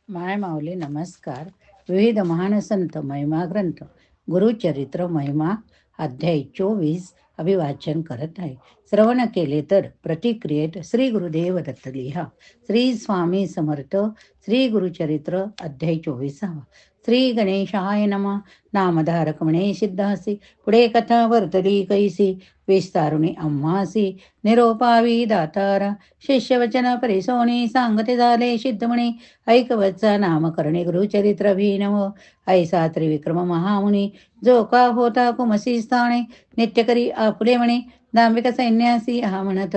माय माऊली नमस्कार. विविध महान संत महिमा ग्रंथ गुरुचरित्र महिमा अध्याय 24 अभिवाचन करत आहे. श्रवण केले तर प्रतिक्रियेत श्री गुरुदेव दत्त लिहा. श्री स्वामी समर्थ. श्री गुरुचरित्र अध्याय 24. श्री गणेशाय नमः. नामधारक म्हणे सिद्धासी, पुढे कथा वर्तली कैसी, विस्तारुणी आम्हासी निरोपावी दातारा. शिष्यवचन परिसोनी सांगते झाले सिद्ध म्हणे, ऐकवचा नामकरणे गुरुचरित्र अभिनव. ऐसा त्रिविक्रम महामुनी, जो का होता कुमसी स्थाने, नित्य करी आपले म्हणे दांभिक सैन्यासी हा म्हणत.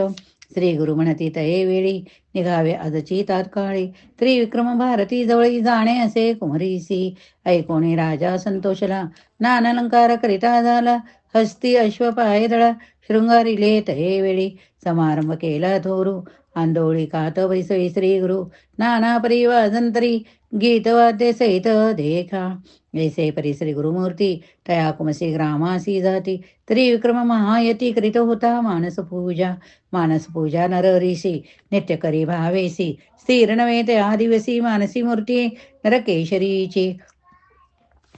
श्री गुरु म्हणती तये वेळी, निघावे आजची तात्काळी, त्रिविक्रम भारती जवळी जाणे असे कुमरीसी. ऐकोणी राजा संतोषला, नानालंकार करिता झाला, हस्ती अश्व पायदळा शृंगारिले तये वेळी. समारंभ केला थोरू, आंदोळी कात वैसवी श्री गुरु, नाना परिवाजंतरी गीतवाद्य सहित देखा. ऐसे परिसरी गुरुमूर्ती, तया कुमसी ग्रामासी जाती, त्रिविक्रम महायती करीत होता मानस पूजा. मानस पूजा नर ऋषी नित्य करी भावेसी, स्थिर नव्हे त्या दिवसी मानसी मूर्ती नरकेशरीची.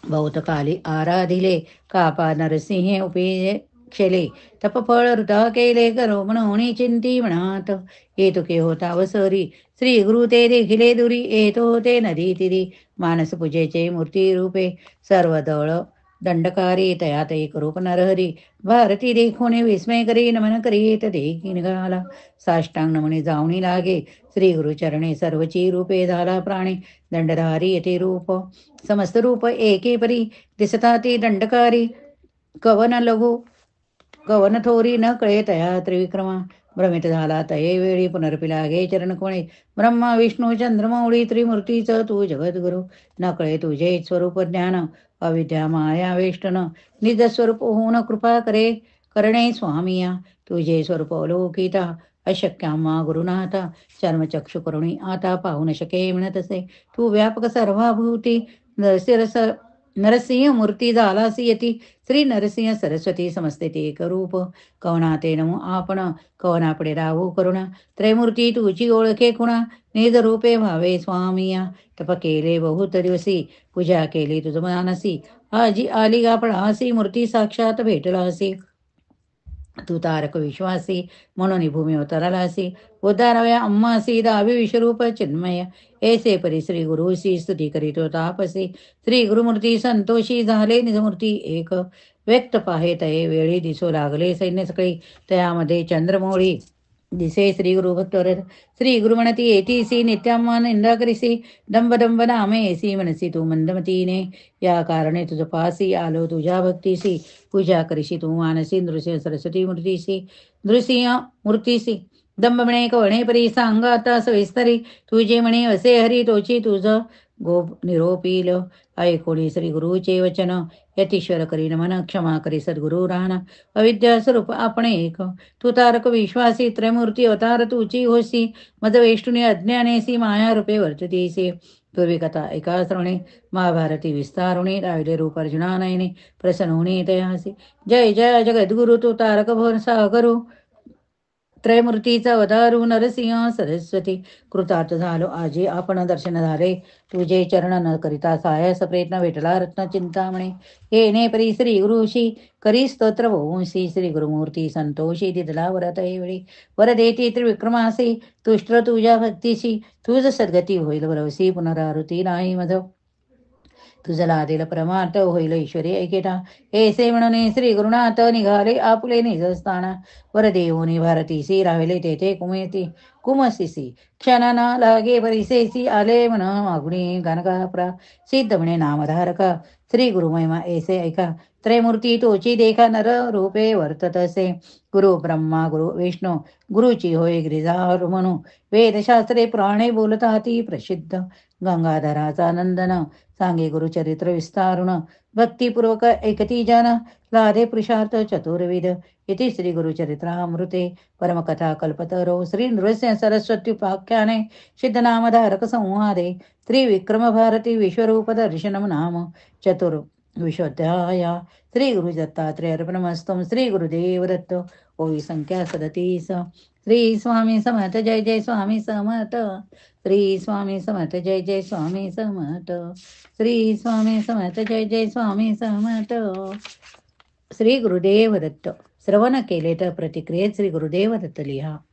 बहुतकाली आराधिले, कापा नरसिंहे उपेक्षले, तपफळ हृदा केले करो म्हणून चिंती म्हणत. येतुके होता वसरी, श्री गुरु ते देखिले दुरी, येत होते नदी तिरी. मानस पूजेचे मूर्ती रूपे, सर्व दळ दंडकारी तयात एक रूप नरहरी. भारती देखोने विस्मय करी नमन करीत देखी निघाला. साष्टांग नमने जावणी लागे, श्री गुरुचरणे सर्वची रूपे झाला प्राणी. दंडधारी येते रूप, समस्त रूप एके परी, दिसता ती दंडकारी. कवन लघु कवन थोरी न कळे तया त्रिविक्रमा. भ्रमित झाला तये वेळी, पुनर्पी लागे चरण कोणे. ब्रह्मा विष्णू चंद्रमौळी त्रिमूर्तीच तू जगद्गुरु. न कळे तुझे स्वरूप ज्ञान, अविद्या माया वेष्टन. निज स्वरूप होऊन कृपा करणे स्वामिया. तुझे स्वरूप अवलोकिता, अशक्यामा गुरुनाथा. चर्मचक्षु करुणी आता पाहू न शके म्हणतसे, तू व्यापक सर्वाभूती. नरसिंह मूर्ती झालासी यती, श्री नरसिंह सरस्वती समस्ते ते एक रूप. कवना ते नमो आपण, कवनापडे राहू करुणा. त्रैमूर्ती तुझी ओळखे खुणा, निज रूपे व्हावे स्वामिया. तप केले बहुत दिवसी, पूजा केली तुझ मानसी. आजी आली आपणासी, मूर्ती साक्षात भेटलासी. तू तारक विश्वासी, म्हणून भूमी अवतरलासी. उदारव्या अम्मासी, दावी विश्वरूप चिन्मय. ऐसे परी श्री गुरुसी स्तुती करीतो तापसी. श्री गुरुमूर्ती संतोषी झाले निजमूर्ती एक. व्यक्त पाहे तये वेळी, दिसू लागले सैन्य सकळी. तयामध्ये चंद्रमौळी दिसे श्री गुरु भक्तवरद. श्री गुरु म्हणती येतीसी, नित्यामान निंदा करीसी. दंब दंब नामे येसी, म्हणसी तू मंदमतीने. या कारणे तुझ पासी आलो तुझ्या भक्तीसी. पूजा करीशी तू मानसी, नृसिंह सरस्वती मूर्तीसी. नृसिंह मूर्तीसी दंब म्हणे कवणे परी, सांग आता सविस्तरी. तुझे म्हणे असे हरी, तोची तुझ गोप निरोपील. ऐकोणी श्री गुरुचे वचन, यतीश्वर करी नमन. क्षमा करी सद्गुरु राहणा, अविद्या स्वरूप आपण एक. तू तारक विश्वासी, त्रयमूर्ती अवतार तुची होसी. मद वेष्टुनी अज्ञानेसी, माया रूपे वर्ततीसी. पूर्वी कथा ऐका श्रवणे, महाभारती विस्तारुणी. राहिले रूप अर्जुना नयने, प्रसन्न होणे तयासी. जय जय जगद्गुरु, तू तारक भवन सागरू. त्रयमूर्तीचा अवतारू नरसिंह सरस्वती. कृतार्थ झालो आजी आपण, दर्शन झाले तुझे चरण. न करिता सायास प्रयत्न, भेटला रत्न चिंतामणे. येणे परी श्री गुरुशी, करी स्तोत्र वंशी. श्री गुरुमूर्ती संतोषी, दिदला वरत वेळी. वर देती त्रिविक्रमासी, तुष्ट तुझ्या भक्तीशी. तुझ सद्गती होईल भरवसी, पुनरावृत्ती नाही मध. तुझ लादेल परमार्थ, होईल ईश्वरी ऐकेटा. ऐसे म्हणून श्री गुरुनाथ निघाले आपुले निजस्थाना. वर देऊनी भारतीसी, राहिले तेथे कुमसीसी. क्षणाना लागे परिसेसी, आले म्हण मागुणी गानका सिद्ध म्हणे नामधारका. श्री गुरुमहिमा ऐसे ऐका, त्रयमूर्ती तोची देखा. नर रूपे वर्ततसे, गुरु ब्रह्मा गुरु विष्णू. गुरुची होय गिरिजार म्हणू, वेदशास्त्रे पुराणे बोलताती प्रसिद्ध. गंगाधराचा नंदन, सांगे गुरुचरित्र विस्तारुण. भक्तिपूर्वक ऐकती जन, लादे पुरुषार्थ चतुर्विध. इति श्री गुरुचरित्रामृते परमकथा कल्पतरो. श्री नृसिंह सरस्वती उपाख्याने सिद्धनामधारक संवादे त्रिविक्रम भारती विश्वरूप दर्शनम नाम विशोध्याय श्री गुरु दत्तात्रेय अर्पणमस्तु श्री गुरुदेव दत्त. ओवी संख्या 37. श्री स्वामी समर्थ. जय जय स्वामी समर्थ. श्री स्वामी समर्थ. जय जय स्वामी समर्थ. श्री स्वामी समर्थ. जय जय स्वामी समर्थ. श्री गुरुदेव दत्त. श्रवण केले तर प्रतिक्रियेत श्री गुरुदेव दत्त लिहा.